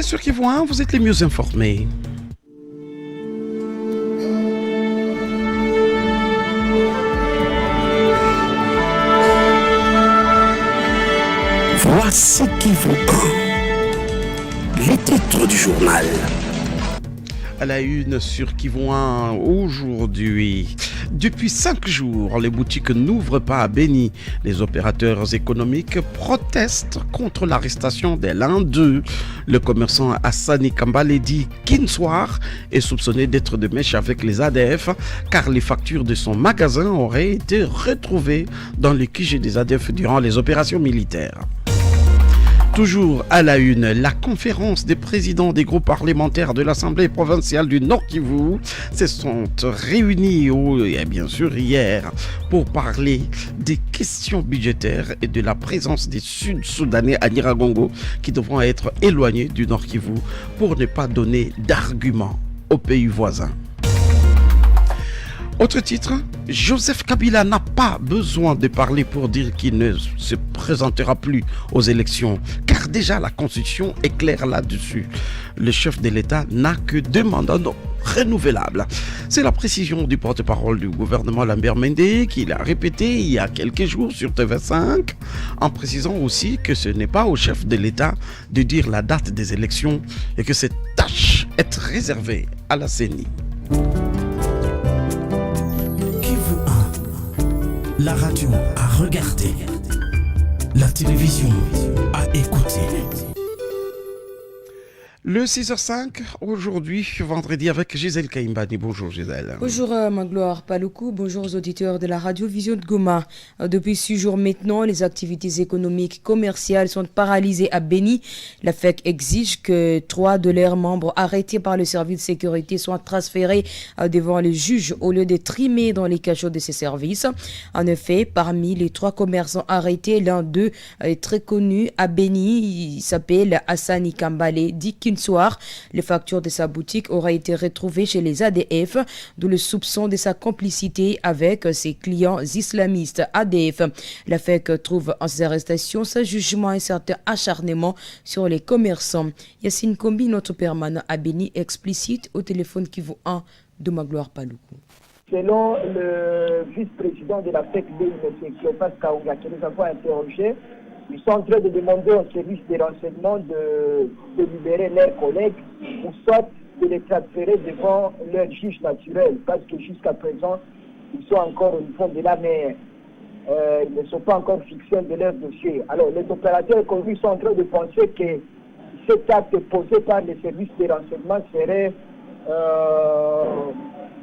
sur Kivu 1, vous êtes les mieux informés. Voici Kivu 1, les titres du journal. À la une sur Kivu 1 aujourd'hui. Depuis 5 jours, les boutiques n'ouvrent pas à Béni. Les opérateurs économiques protestent contre l'arrestation de l'un d'eux. Le commerçant Hassani Kambale dit qu'Insoir est soupçonné d'être de mèche avec les ADF car les factures de son magasin auraient été retrouvées dans le QG des ADF durant les opérations militaires. Toujours à la une, la conférence des présidents des groupes parlementaires de l'Assemblée provinciale du Nord Kivu se sont réunis bien sûr hier pour parler des questions budgétaires et de la présence des Sud-Soudanais à Nyiragongo qui devront être éloignés du Nord Kivu pour ne pas donner d'arguments aux pays voisins. Autre titre, Joseph Kabila n'a pas besoin de parler pour dire qu'il ne se présentera plus aux élections, car déjà la Constitution est claire là-dessus. Le chef de l'État n'a que 2 mandats renouvelables. C'est la précision du porte-parole du gouvernement Lambert Mende qui l'a répété il y a quelques jours sur TV5, en précisant aussi que ce n'est pas au chef de l'État de dire la date des élections et que cette tâche est réservée à la CENI. La radio à regarder, la télévision à écouter. Le 6h05, aujourd'hui, vendredi, avec Gisèle Kaimbani. Bonjour Gisèle. Bonjour Magloire Paloukou, bonjour aux auditeurs de la radio Vision de Goma. Depuis 6 jours maintenant, les activités économiques commerciales sont paralysées à Béni. La FEC exige que 3 de leurs membres arrêtés par le service de sécurité soient transférés devant les juges au lieu d'être trimés dans les cachots de ces services. En effet, parmi les 3 commerçants arrêtés, l'un d'eux est très connu à Béni. Il s'appelle Hassani Kambale, dit qu'une soir, les factures de sa boutique auraient été retrouvées chez les ADF, d'où le soupçon de sa complicité avec ses clients islamistes ADF. La FEC trouve en ces arrestations sa jugement et un certain acharnement sur les commerçants. Yassine Kombi, notre permanent à Béni, explicite au téléphone Kivu 1 de Magloire Paloukou. Selon le vice-président de la FEC, M. Cléopas Kaunga, que nous avons interrogé, ils sont en train de demander au service de renseignement de libérer leurs collègues ou soit de les transférer devant leur juge naturel parce que jusqu'à présent, ils sont encore au niveau de la mer. Ils ne sont pas encore fixés de leur dossier. Alors, les opérateurs économiques sont en train de penser que cet acte posé par les services de renseignement serait...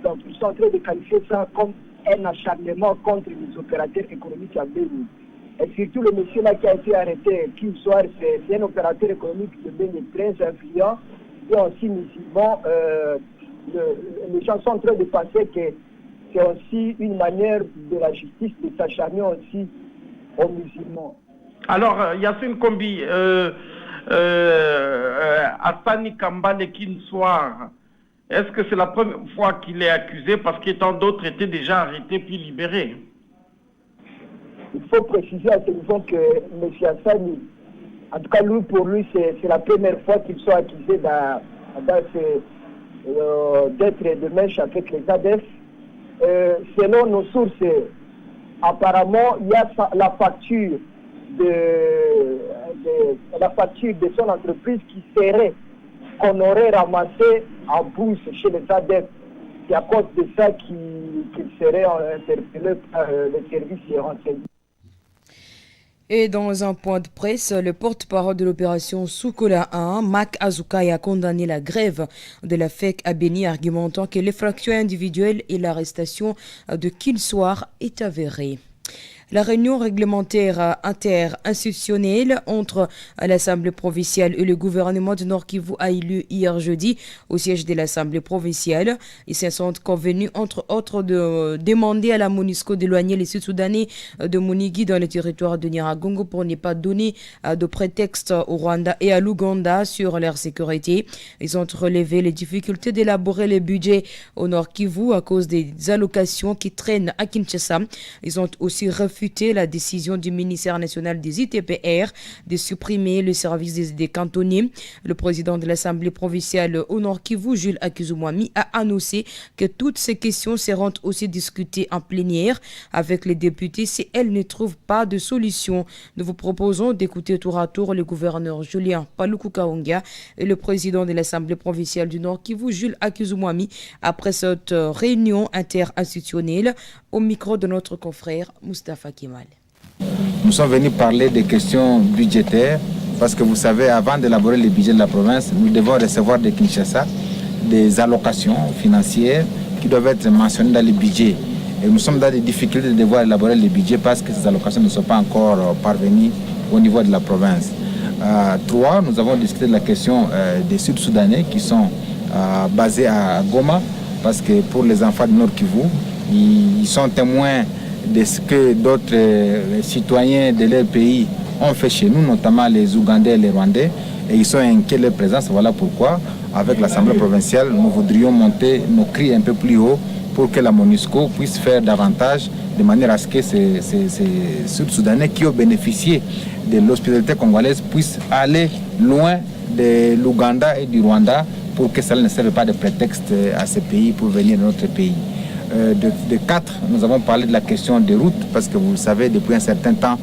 donc, ils sont en train de qualifier ça comme un acharnement contre les opérateurs économiques à Béni. Et surtout le monsieur là qui a été arrêté, qui soit c'est un opérateur économique de Béni très influent et aussi musulman. Les gens sont en train de penser que c'est aussi une manière de la justice de s'acharner aussi aux musulmans. Alors, Yassine Kombi, Hassani Kambale Kinsoir, est-ce que c'est la première fois qu'il est accusé parce que tant d'autres étaient déjà arrêtés puis libérés? Il faut préciser à ce niveau que M. Hassani, en tout cas lui, pour lui, c'est la première fois qu'ils sont accusés d'être de mèche avec les ADF. Selon nos sources, apparemment, il y a la facture de son entreprise qu'on aurait ramassée en bourse chez les ADF. C'est à cause de ça qu'il serait interpellé par les services de renseignement. Et dans un point de presse, le porte-parole de l'opération Soukola 1, Mak Azukai, a condamné la grève de la FEC à Béni, argumentant que l'effraction individuelle et l'arrestation de Kinsoir est avérée. La réunion réglementaire interinstitutionnelle entre l'Assemblée provinciale et le gouvernement du Nord Kivu a eu lieu hier jeudi au siège de l'Assemblée provinciale. Ils se sont convenus, entre autres, de demander à la MONUSCO d'éloigner les Sud-Soudanais de Monigi dans le territoire de Nyiragongo pour ne pas donner de prétexte au Rwanda et à l'Ouganda sur leur sécurité. Ils ont relevé les difficultés d'élaborer le budget au Nord Kivu à cause des allocations qui traînent à Kinshasa. Ils ont aussi refusé réfuté la décision du ministère national des ITPR de supprimer le service des cantonniers. Le président de l'Assemblée provinciale au Nord Kivu, Jules Akuzumwami, a annoncé que toutes ces questions seront aussi discutées en plénière avec les députés si elles ne trouvent pas de solution. Nous vous proposons d'écouter tour à tour le gouverneur Julien Paluku Kahongya et le président de l'Assemblée provinciale du Nord Kivu, Jules Akuzumwami, après cette réunion interinstitutionnelle au micro de notre confrère Moustapha Kimal. Nous sommes venus parler des questions budgétaires parce que vous savez, avant d'élaborer le budget de la province, nous devons recevoir de Kinshasa des allocations financières qui doivent être mentionnées dans le budget. Et nous sommes dans des difficultés de devoir élaborer le budget parce que ces allocations ne sont pas encore parvenues au niveau de la province. 3, nous avons discuté de la question des Sud-Soudanais qui sont basés à Goma, parce que pour les enfants du Nord Kivu, ils sont témoins de ce que d'autres citoyens de leur pays ont fait chez nous, notamment les Ougandais et les Rwandais, et ils sont inquiets de leur présence. Voilà pourquoi, avec l'Assemblée provinciale, nous voudrions monter nos cris un peu plus haut pour que la MONUSCO puisse faire davantage, de manière à ce que ces Sud-Soudanais qui ont bénéficié de l'hospitalité congolaise puissent aller loin de l'Ouganda et du Rwanda pour que ça ne serve pas de prétexte à ces pays pour venir dans notre pays. De 4, nous avons parlé de la question des routes, parce que vous le savez, depuis un certain temps,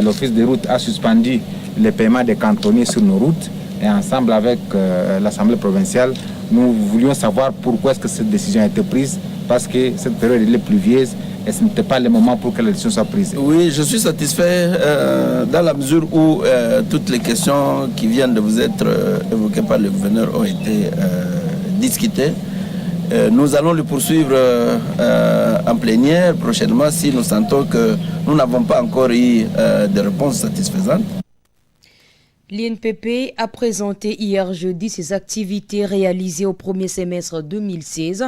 l'Office des routes a suspendu les paiements des cantonniers sur nos routes. Et ensemble avec l'Assemblée provinciale, nous voulions savoir pourquoi est-ce que cette décision a été prise, parce que cette période est pluvieuse et ce n'était pas le moment pour que la décision soit prise. Oui, je suis satisfait dans la mesure où toutes les questions qui viennent de vous être évoquées par le gouverneur ont été discutées. Nous allons le poursuivre en plénière prochainement si nous sentons que nous n'avons pas encore eu de réponses satisfaisantes. L'INPP a présenté hier jeudi ses activités réalisées au premier semestre 2016.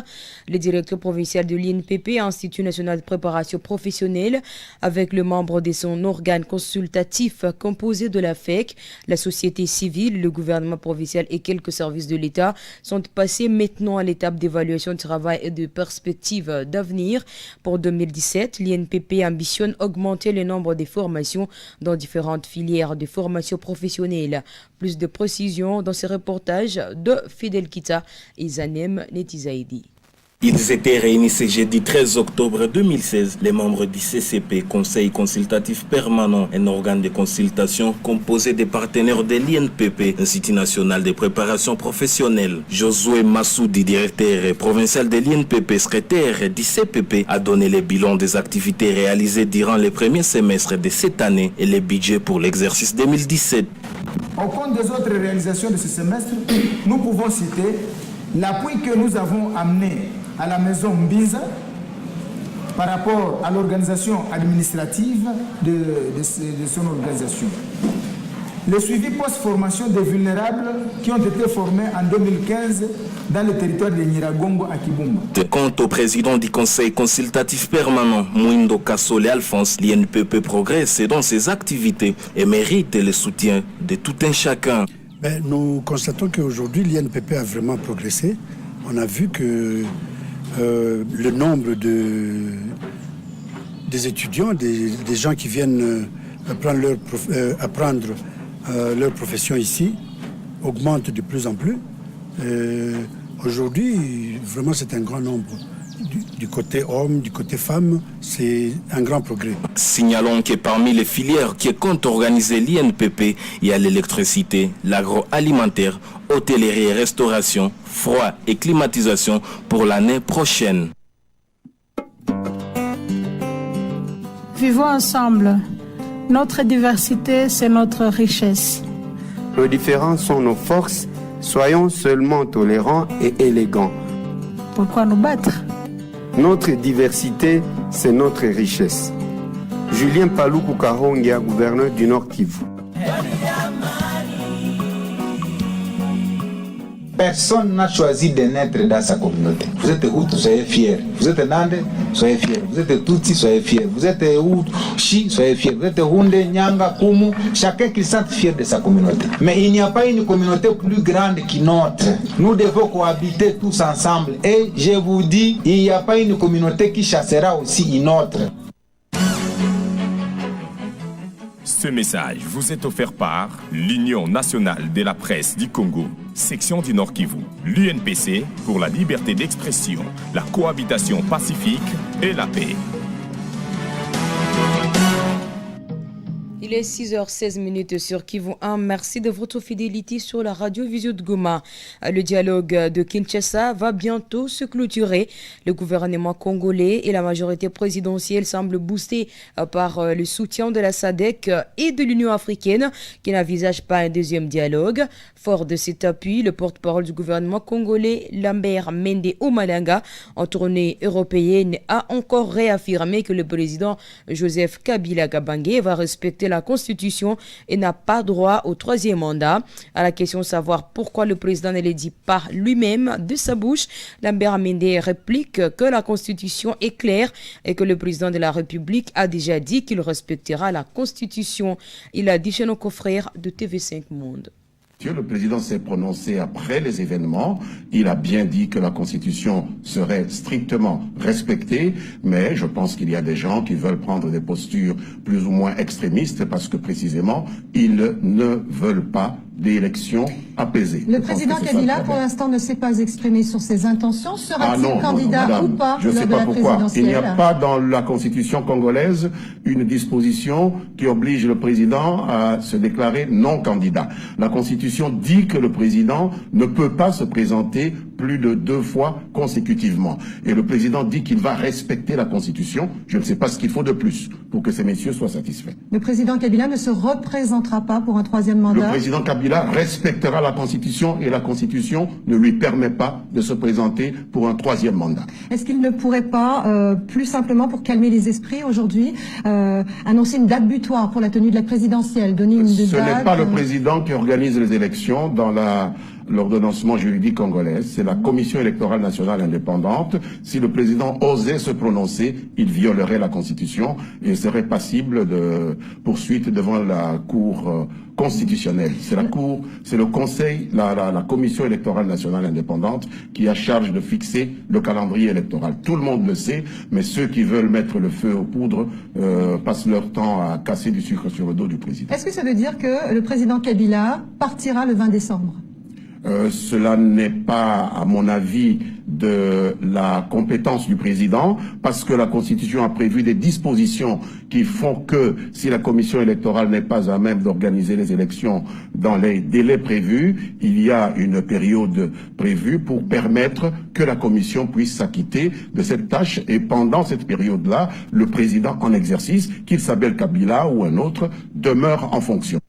Le directeur provincial de l'INPP, Institut national de préparation professionnelle, avec le membre de son organe consultatif composé de la FEC, la société civile, le gouvernement provincial et quelques services de l'État, sont passés maintenant à l'étape d'évaluation de travail et de perspectives d'avenir. Pour 2017, l'INPP ambitionne augmenter le nombre de formations dans différentes filières de formation professionnelle. Plus de précisions dans ce reportage de Fidel Kita et Zanem Netizaidi. Ils étaient réunis ce jeudi 13 octobre 2016. Les membres du CCP, Conseil consultatif permanent, un organe de consultation composé des partenaires de l'INPP, Institut national de préparation professionnelle. Josué Massoudi, directeur provincial de l'INPP, secrétaire du CPP, a donné le bilan des activités réalisées durant les premiers semestres de cette année et le budget pour l'exercice 2017. Au compte des autres réalisations de ce semestre, nous pouvons citer l'appui que nous avons amené à la maison Mbinza par rapport à l'organisation administrative de son organisation. Le suivi post-formation des vulnérables qui ont été formés en 2015 dans le territoire de Nyiragongo à Kibumba. Quant au président du Conseil consultatif permanent, Mouindo Kassole Alphonse, l'INPP progresse dans ses activités et mérite le soutien de tout un chacun. Nous constatons qu'aujourd'hui, l'INPP a vraiment progressé. On a vu que le nombre des étudiants, des gens qui viennent apprendre leur profession ici, augmente de plus en plus. Aujourd'hui, vraiment, c'est un grand nombre. Du côté homme, du côté femme, c'est un grand progrès. Signalons que parmi les filières qui comptent organiser l'INPP, il y a l'électricité, l'agroalimentaire, hôtellerie et restauration, froid et climatisation pour l'année prochaine. Vivons ensemble. Notre diversité, c'est notre richesse. Nos différences sont nos forces. Soyons seulement tolérants et élégants. Pourquoi nous battre ? Notre diversité, c'est notre richesse. Julien Paluku Kahongya, gouverneur du Nord Kivu. Personne n'a choisi de naître dans sa communauté. Vous êtes Hutu, soyez fiers. Vous êtes Nande, soyez fiers. Vous êtes Tutsi, soyez fiers. Vous êtes Chi, soyez fiers. Vous êtes Hunde, Nyanga, Kumu. Chacun qui se sente fier de sa communauté. Mais il n'y a pas une communauté plus grande qu'une autre. Nous devons cohabiter tous ensemble. Et je vous dis, il n'y a pas une communauté qui chassera aussi une autre. Ce message vous est offert par l'Union nationale de la presse du Congo, section du Nord Kivu, l'UNPC pour la liberté d'expression, la cohabitation pacifique et la paix. Il est 6h16 sur Kivu 1. Merci de votre fidélité sur la radio Vision de Goma. Le dialogue de Kinshasa va bientôt se clôturer. Le gouvernement congolais et la majorité présidentielle semblent boostés par le soutien de la SADC et de l'Union africaine qui n'envisage pas un deuxième dialogue. Fort de cet appui, le porte-parole du gouvernement congolais, Lambert Mende Omalanga, en tournée européenne, a encore réaffirmé que le président Joseph Kabila Kabange va respecter la Constitution et n'a pas droit au troisième mandat. À la question de savoir pourquoi le président ne le dit pas lui-même de sa bouche, Lambert Mende réplique que la Constitution est claire et que le président de la République a déjà dit qu'il respectera la Constitution. Il a dit chez nos confrères de TV5 Monde. Le président s'est prononcé après les événements. Il a bien dit que la Constitution serait strictement respectée, mais je pense qu'il y a des gens qui veulent prendre des postures plus ou moins extrémistes parce que précisément, ils ne veulent pas d'élections apaisées. Le président Kabila, pour l'instant, ne s'est pas exprimé sur ses intentions. Sera-t-il candidat ou pas Je ne sais pas pourquoi. Il n'y a pas dans la Constitution congolaise une disposition qui oblige le président à se déclarer non candidat. La Constitution dit que le président ne peut pas se présenter plus de 2 fois consécutivement. Et le président dit qu'il va respecter la Constitution. Je ne sais pas ce qu'il faut de plus pour que ces messieurs soient satisfaits. Le président Kabila ne se représentera pas pour un troisième mandat. Le président Kabila respectera la Constitution et la Constitution ne lui permet pas de se présenter pour un troisième mandat. Est-ce qu'il ne pourrait pas, plus simplement pour calmer les esprits aujourd'hui, annoncer une date butoir pour la tenue de la présidentielle, donner une date? Ce n'est pas le président qui organise les élections dans l'ordonnancement juridique congolais, c'est la Commission électorale nationale indépendante. Si le président osait se prononcer, il violerait la Constitution et serait passible de poursuite devant la Cour constitutionnelle. C'est le Conseil, la Commission électorale nationale indépendante qui a charge de fixer le calendrier électoral. Tout le monde le sait, mais ceux qui veulent mettre le feu aux poudres passent leur temps à casser du sucre sur le dos du président. Est-ce que ça veut dire que le président Kabila partira le 20 décembre ? Cela n'est pas, à mon avis, de la compétence du président, parce que la Constitution a prévu des dispositions qui font que, si la commission électorale n'est pas à même d'organiser les élections dans les délais prévus, il y a une période prévue pour permettre que la commission puisse s'acquitter de cette tâche. Et pendant cette période-là, le président en exercice, qu'il s'appelle Kabila ou un autre, demeure en fonction.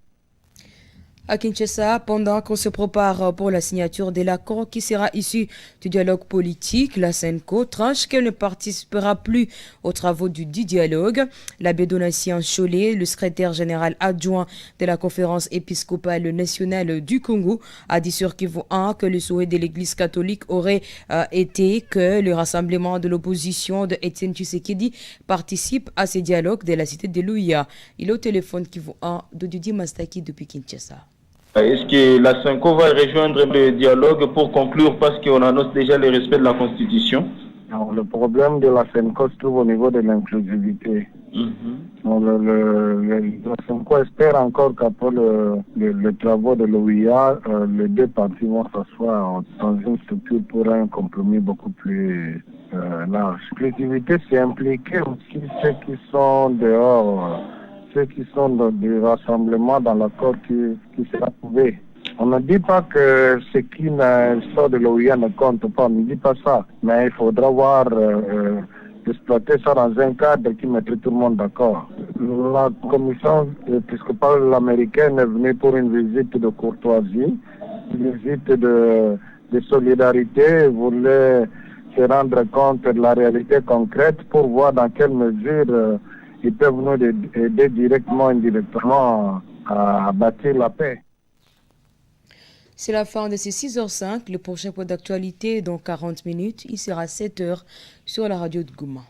À Kinshasa, pendant qu'on se prépare pour la signature de l'accord qui sera issu du dialogue politique, la SENCO tranche qu'elle ne participera plus aux travaux du dialogue. L'abbé Donatien Cholet, le secrétaire général adjoint de la conférence épiscopale nationale du Congo, a dit sur Kivu 1 que le souhait de l'Église catholique aurait été que le rassemblement de l'opposition de Etienne Tshisekedi participe à ces dialogues de la cité de Louia. Il est au téléphone Kivu 1 de Didier Mastaki depuis Kinshasa. Est-ce que la SENCO va rejoindre le dialogue pour conclure parce qu'on annonce déjà le respect de la Constitution? Alors, le problème de la SENCO se trouve au niveau de l'inclusivité. La SENCO espère encore qu'après le travaux de l'OIA, les deux parties vont s'asseoir dans une structure pour un compromis beaucoup plus large. L'inclusivité, c'est impliquer aussi ceux qui sont dehors. Ceux qui sont dans du rassemblement dans l'accord qui sera trouvé. On ne dit pas que ce qui sort de l'OIA ne compte pas, on ne dit pas ça. Mais il faudra exploiter ça dans un cadre qui mettrait tout le monde d'accord. La commission épiscopale américaine est venue pour une visite de courtoisie, une visite de solidarité, voulait se rendre compte de la réalité concrète pour voir dans quelle mesure ils peuvent nous aider directement, indirectement à bâtir la paix. C'est la fin de ces 6h05. Le prochain point d'actualité dans 40 minutes. Il sera 7h sur la radio de Goma.